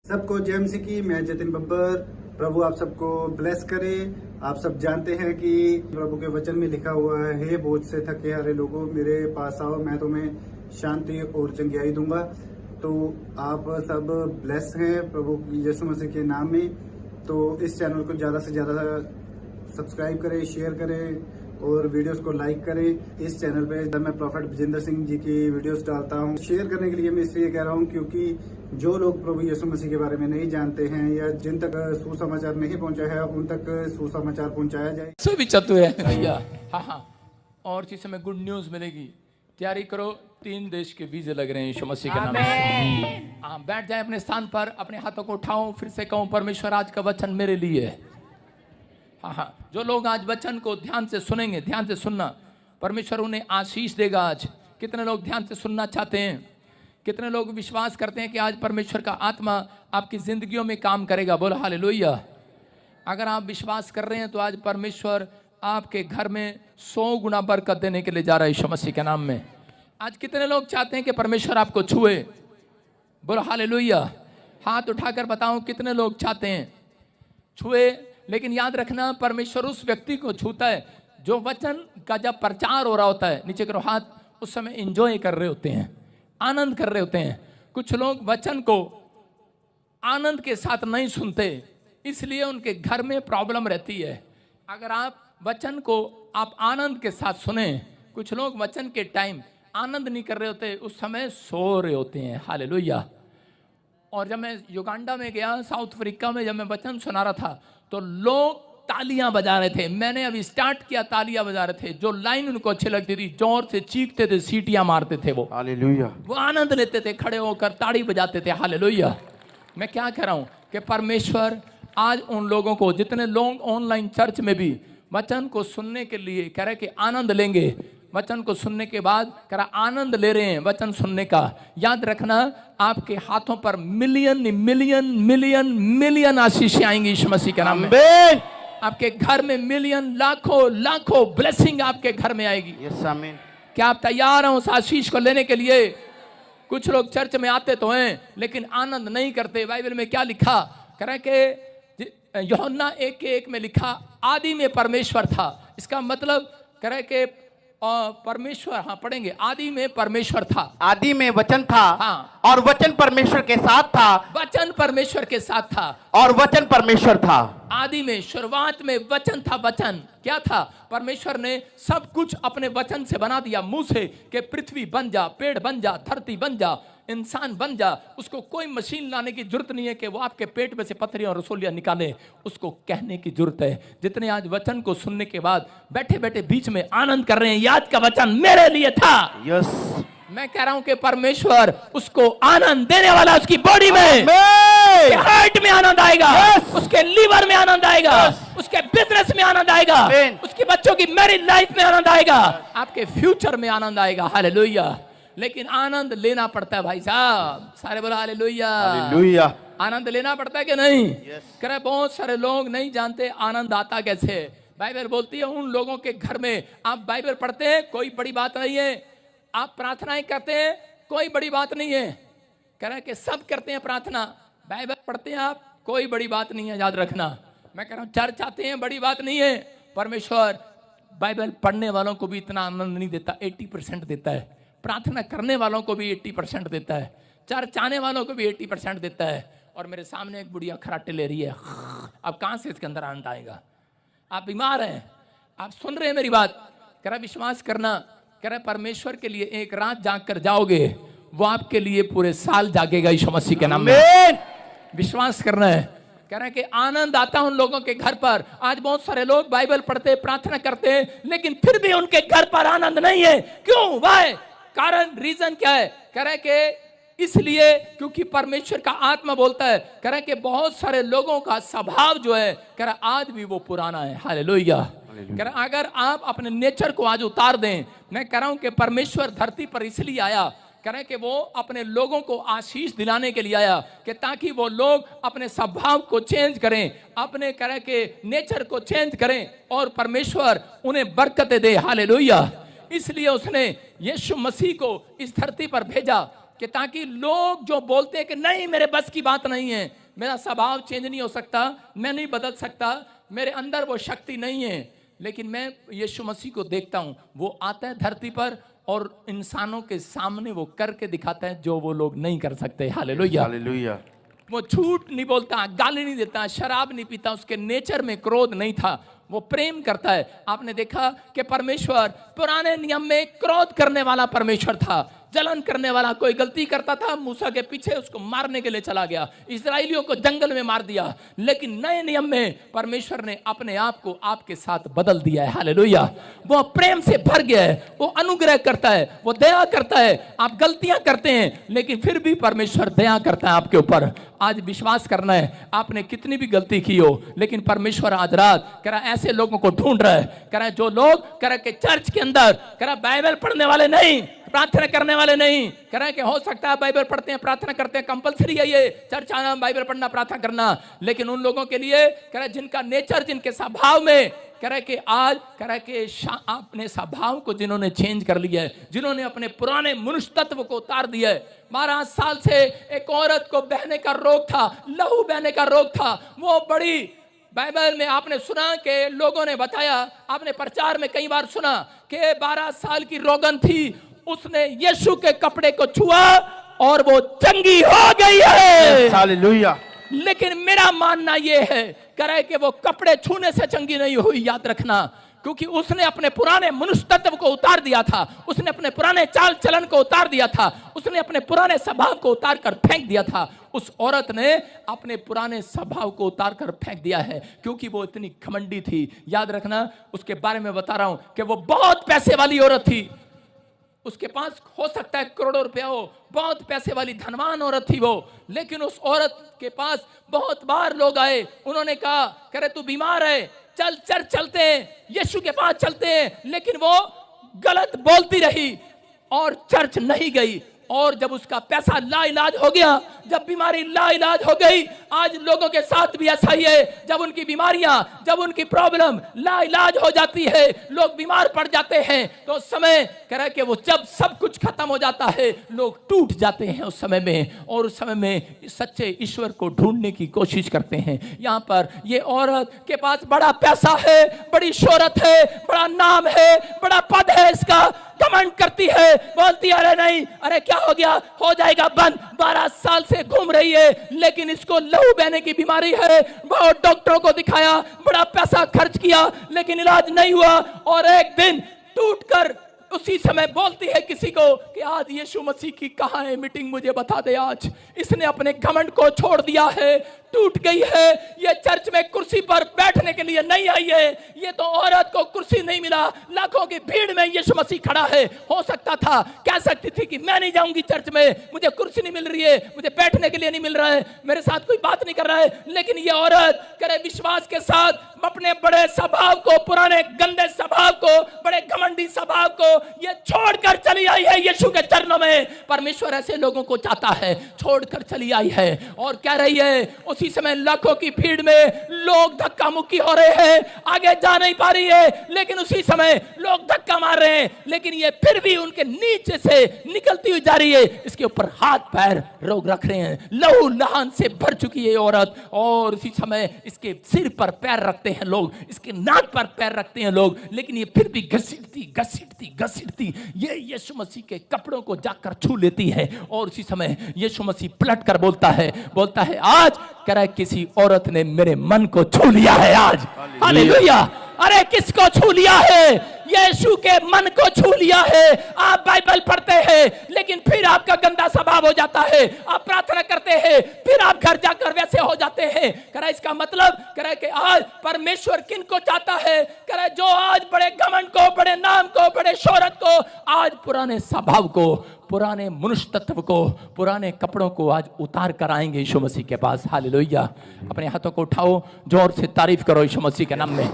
सबको जय मसीह की। मैं जतिन बब्बर। प्रभु आप सबको ब्लेस करे। आप सब जानते हैं कि प्रभु के वचन में लिखा हुआ है, हे बोझ से थके हारे लोगों मेरे पास आओ, मैं तुम्हें शांति और चंगियाई दूंगा। तो आप सब ब्लेस हैं प्रभु यीशु मसीह के नाम में। तो इस चैनल को ज़्यादा से ज़्यादा सब्सक्राइब करें, शेयर करें और वीडियोस को लाइक करें। इस चैनल पे मैं प्रॉफेट विजेंद्र सिंह जी की वीडियोस डालता हूं। शेयर करने के लिए मैं इसलिए कह रहा हूं क्योंकि जो लोग प्रभु यीशु मसीह के बारे में नहीं जानते हैं या जिन तक सुसमाचार नहीं पहुंचा है, उन तक सुसमाचार पहुंचाया जाए। सभी चतुर है भैया। हाँ, और चीज में गुड न्यूज मिलेगी। तैयारी करो, 3 देश के वीजे लग रहे हैं यीशु मसीह के नाम से। हाँ, बैठ जाए अपने स्थान पर, अपने हाथों को उठाओ, फिर से कहूँ, परमेश्वर आज का वचन मेरे लिए है। हाँ, जो लोग आज वचन को ध्यान से सुनेंगे, ध्यान से सुनना, परमेश्वर उन्हें आशीष देगा। आज कितने लोग ध्यान से सुनना चाहते हैं? कितने लोग विश्वास करते हैं कि आज परमेश्वर का आत्मा आपकी जिंदगियों में काम करेगा? बोलो हालेलुया। अगर आप विश्वास कर रहे हैं तो आज परमेश्वर आपके घर में 100 गुना बरकत देने के लिए जा रहा है यीशु मसीह के नाम में। आज कितने लोग चाहते हैं कि परमेश्वर आपको छुए? बोलो हालेलुया। हाथ उठाकर बताओ कितने लोग चाहते हैं छुए। लेकिन याद रखना, परमेश्वर उस व्यक्ति को छूता है जो वचन का जब प्रचार हो रहा होता है, नीचे करो हाथ, उस समय एंजॉय कर रहे होते हैं, आनंद कर रहे होते हैं। कुछ लोग वचन को आनंद के साथ नहीं सुनते, इसलिए उनके घर में प्रॉब्लम रहती है। अगर आप वचन को आप आनंद के साथ सुने, कुछ लोग वचन के टाइम आनंद नहीं कर रहे होते, उस समय सो रहे होते हैं। हालेलुया। और जब मैं युगांडा में गया, साउथ अफ्रीका में, जब मैं वचन सुना रहा था तो लोग तालियां बजा रहे थे। मैंने अभी स्टार्ट किया, तालियां बजा रहे थे। जो लाइन उनको अच्छी लगती थी, जोर से चीखते थे, सीटियां मारते थे, वो हालेलुया, वो आनंद लेते थे, खड़े होकर ताड़ी बजाते थे। हालेलुया। मैं क्या कह रहा हूं कि परमेश्वर आज उन लोगों को, जितने लोग ऑनलाइन चर्च में भी वचन को सुनने के लिए कह रहे कि आनंद लेंगे, वचन को सुनने के बाद कह रहा आनंद ले रहे हैं वचन सुनने का, याद रखना आपके हाथों पर मिलियन मिलियन मिलियन मिलियन आशीषें आएंगी यीशु मसीह के नाम में। आपके घर में मिलियन, लाखों लाखों ब्लेसिंग आपके घर में आएगी। यस आमीन। क्या आप तैयार हैं उस आशीष को लेने के लिए? कुछ लोग चर्च में आते तो हैं लेकिन आनंद नहीं करते। बाइबल में क्या लिखा? कह रहे कि यूहन्ना 1:1 में लिखा, आदि में परमेश्वर था। इसका मतलब कह रहे कि परमेश्वर, हाँ पढ़ेंगे, आदि में परमेश्वर था, आदि में वचन था, हाँ, और वचन परमेश्वर के साथ था, वचन परमेश्वर के साथ था, और वचन परमेश्वर था। आदि में, शुरुआत में वचन था। वचन क्या था? परमेश्वर ने सब कुछ अपने वचन से बना दिया। मुंह से कि पृथ्वी बन जा, पेड़ बन जा, धरती बन जा, इंसान बन जा। उसको कोई मशीन लाने की जरूरत नहीं है कि वो आपके पेट में से पत्थरियां और रसोलियां निकाले। उसको कहने की जरूरत है। जितने आज वचन को सुनने के बाद बैठे बैठे बीच में आनंद कर रहे हैं, याद का वचन मेरे लिए था। यस, मैं कह रहा हूं कि परमेश्वर उसको आनंद देने वाला, उसकी बॉडी में, उसके हार्ट में आनंद आएगा, उसके लीवर में आनंद आएगा, उसके बिजनेस में आनंद आएगा, उसके बच्चों की मैरिज लाइफ में आनंद आएगा, आपके फ्यूचर में आनंद आएगा। हालेलुया। लेकिन आनंद लेना पड़ता है भाई साहब। सारे बोला हालेलुया। हालेलुया। आनंद लेना पड़ता है कि नहीं? कह रहे बहुत सारे लोग नहीं जानते आनंद आता कैसे। बाइबल बोलती है उन लोगों के घर में, आप बाइबल पढ़ते हैं कोई बड़ी बात नहीं है, आप प्रार्थनाएं करते हैं कोई बड़ी बात नहीं है। कह रहे कि सब करते हैं प्रार्थना, बाइबल पढ़ते हैं आप, कोई बड़ी बात नहीं है, याद रखना। मैं कह रहा हूं चर्च आते हैं, बड़ी बात नहीं है। परमेश्वर बाइबल पढ़ने वालों को भी इतना आनंद नहीं देता, 80% देता है। प्रार्थना करने वालों को भी 80% देता है। चर्च आने वालों को भी 80% देता है। और मेरे सामने एक बुढ़िया खराटे ले रही है, अब कहां से इसके अंदर आनंद आएगा? आप बीमार हैं, आप सुन रहे हैं मेरी बात, कह रहा विश्वास करना, कह रहा परमेश्वर के लिए एक रात जाग कर जाओगे, वो आपके लिए पूरे साल जागेगा यीशु मसीह के नाम में। विश्वास करना है। कह रहा है कि आनंद आता है उन लोगों के घर पर। आज बहुत सारे लोग बाइबल पढ़ते, प्रार्थना करते हैं, लेकिन फिर भी उनके घर पर आनंद नहीं है। क्यों? वाई? कारण, रीजन क्या है? कह रहा है कि इसलिए क्योंकि परमेश्वर का आत्मा बोलता है, कह रहा है कि बहुत सारे लोगों का स्वभाव जो है, कह रहा आज भी वो पुराना है। हालेलुया। कह रहा अगर आप अपने नेचर को आज उतार दें, मैं कह रहा हूं कि परमेश्वर धरती पर इसलिए आया, कह रहे कि वो अपने लोगों को आशीष दिलाने के लिए आया, कि ताकि वो लोग अपने स्वभाव को चेंज करें, अपने कह रहे कि नेचर को चेंज करें और परमेश्वर उन्हें बरकतें दे। हालेलुया। इसलिए उसने यीशु मसीह को इस धरती पर भेजा। कि ताकि लोग जो बोलते हैं कि नहीं मेरे बस की बात नहीं है, मेरा स्वभाव चेंज नहीं हो सकता, मैं नहीं बदल सकता, मेरे अंदर वो शक्ति नहीं है, लेकिन मैं यीशु मसीह को देखता हूं, वो आता है धरती पर और इंसानों के सामने वो करके दिखाता है जो वो लोग नहीं कर सकते। हालेलुया। हालेलुया। वो झूठ नहीं बोलता, गाली नहीं देता, शराब नहीं पीता, उसके नेचर में क्रोध नहीं था, वो प्रेम करता है। आपने देखा कि परमेश्वर पुराने नियम में क्रोध करने वाला परमेश्वर था, जलन करने वाला। कोई गलती करता था, मूसा के पीछे उसको मारने के लिए चला गया, इस्राएलियों को जंगल में मार दिया। लेकिन नए नियम में परमेश्वर ने अपने आप को आपके साथ बदल दिया है। हालेलुया। वो प्रेम से भर गया है, वो अनुग्रह करता है, वो दया करता है। आप गलतियां करते हैं लेकिन फिर भी परमेश्वर दया करता है आपके ऊपर। आज विश्वास करना है, आपने कितनी भी गलती की हो, लेकिन परमेश्वर आज रात कह रहा ऐसे लोगों को ढूंढ रहा है, कह रहा जो लोग कह रहा कि चर्च के अंदर कह रहा बाइबल पढ़ने वाले नहीं, प्रार्थना करने वाले नहीं, कह रहे हैं कि हो सकता है बाइबल पढ़ते हैं, प्रार्थना करते हैं, कंपलसरी है ये चर्च आना, बाइबल पढ़ना, प्रार्थना करना, लेकिन उन लोगों के लिए कह रहे जिनका नेचर, जिनके स्वभाव में कह रहे कि आज कह रहे कि अपने स्वभाव को जिन्होंने चेंज कर लिया है, जिन्होंने अपने पुराने मनुष्य तत्व को उतार दिया है। 12 साल से एक औरत को बहने का रोग था, लहू बहने का रोग था। वो बड़ी बाइबल में आपने सुना कि लोगों ने बताया, आपने प्रचार में कई बार सुना कि 12 साल की रोगन थी, उसने यीशु के कपड़े को छुआ और वो चंगी हो गई है। हालेलुया। लेकिन मेरा मानना यह है कह रहा है कि वो कपड़े छूने से चंगी नहीं हुई, याद रखना, क्योंकि उसने अपने पुराने मनुष्य तत्व को उतार दिया था, उसने अपने पुराने चाल चलन को उतार दिया था, उसने अपने पुराने स्वभाव को उतार कर फेंक दिया था। उस औरत ने अपने पुराने स्वभाव को उतार कर फेंक दिया है, क्योंकि वो इतनी घमंडी थी। याद रखना, उसके बारे में बता रहा हूं कि वो बहुत पैसे वाली औरत थी। उसके पास हो सकता है करोड़ों रुपया हो, बहुत पैसे वाली धनवान औरत थी वो। लेकिन उस औरत के पास बहुत बार लोग आए, उन्होंने कहा कह रहे तू बीमार है, चल चर्च चलते हैं, यीशु के पास चलते हैं। लेकिन वो गलत बोलती रही और चर्च नहीं गई। और जब उसका पैसा लाइलाज हो गया, जब बीमारी लाइलाज हो गई, आज लोगों के साथ भी ऐसा ही है। जब उनकी बीमारियां, जब उनकी प्रॉब्लम लाइलाज हो जाती है, लोग बीमार पड़ जाते हैं, तो समय कह रहा है कि वो जब सब कुछ खत्म हो जाता है, लोग टूट जाते हैं उस समय में, और उस समय में सच्चे ईश्वर को ढूंढने की कोशिश करते हैं। यहाँ पर ये औरत के पास बड़ा पैसा है, बड़ी शोहरत है, बड़ा नाम है, बड़ा पद है, इसका घमंड करती है, बोलती अरे नहीं, अरे क्या हो गया, हो जाएगा बंद। 12 साल से घूम रही है, लेकिन इसको लहू बहने की बीमारी है। बहुत डॉक्टरों को दिखाया, बड़ा पैसा खर्च किया, लेकिन इलाज नहीं हुआ। और एक दिन टूटकर उसी समय बोलती है किसी को कि आज यीशु मसीह की कहाँ है मीटिंग, मुझे बता दे आज। इसने अपने घमंड को छोड़ दिया है, टूट गई है। ये चर्च में कुर्सी पर बैठने के लिए नहीं आई है, ये तो औरत को कुर्सी नहीं मिला, लाखों की भीड़ में यीशु मसीह खड़ा है। हो सकता था, कह सकती थी कि मैं नहीं जाऊंगी चर्च में, मुझे कुर्सी नहीं मिल रही है, मुझे बैठने के लिए नहीं मिल रहा है, मेरे साथ कोई बात नहीं कर रहा है। लेकिन ये औरत करे विश्वास के साथ अपने बड़े स्वभाव को, पुराने गंदे स्वभाव को, बड़े घमंडी स्वभाव को ये छोड़कर चली आई है यीशु के चरणों में। परमेश्वर ऐसे लोगों को चाहता है, छोड़कर चली आई है और कह रही है। उसी समय लाखों की भीड़ में लोग धक्का मुक्की हो रहे हैं, आगे जा नहीं पा रही है, लेकिन उसी समय लोग धक्का मार रहे हैं, लेकिन ये फिर भी उनके नीचे से निकलती हुई जा रही है। इसके ऊपर हाथ पैर रोग रख रहे हैं, लहू लहान से भर चुकी है औरत, और उसी समय इसके सिर पर पैर रखते हैं लोग, इसके नाक पर पैर रखते हैं लोग, लेकिन ये फिर भी घसीटती घसीटती घसीटती ये यीशु मसीह के कपड़ों को जाकर छू लेती है। और उसी समय यीशु मसीह पलट कर बोलता है आज कह रहा है किसी औरत ने मेरे मन को छू लिया है आज। हालेलुया। अरे किसको छू लिया है? यीशु के मन को छू लिया है। आप बाइबल पढ़ते हैं, लेकिन फिर आपका गंदा स्वभाव हो जाता है। आप प्रार्थना करते हैं, फिर आप घर जाकर वैसे हो जाते हैं। कह इसका मतलब कह रहा कि आज परमेश्वर किन को चाहता है? कह रहा जो आज बड़े घमंड को, बड़े नाम को, बड़े शोहरत को, आज पुराने स्वभाव को, पुराने मनुष्य तत्व को, पुराने कपड़ों को आज उतार कर आएंगे यीशु मसीह के पास। हालेलुया। अपने हाथों को उठाओ, जोर से तारीफ करो यीशु मसीह के नाम में।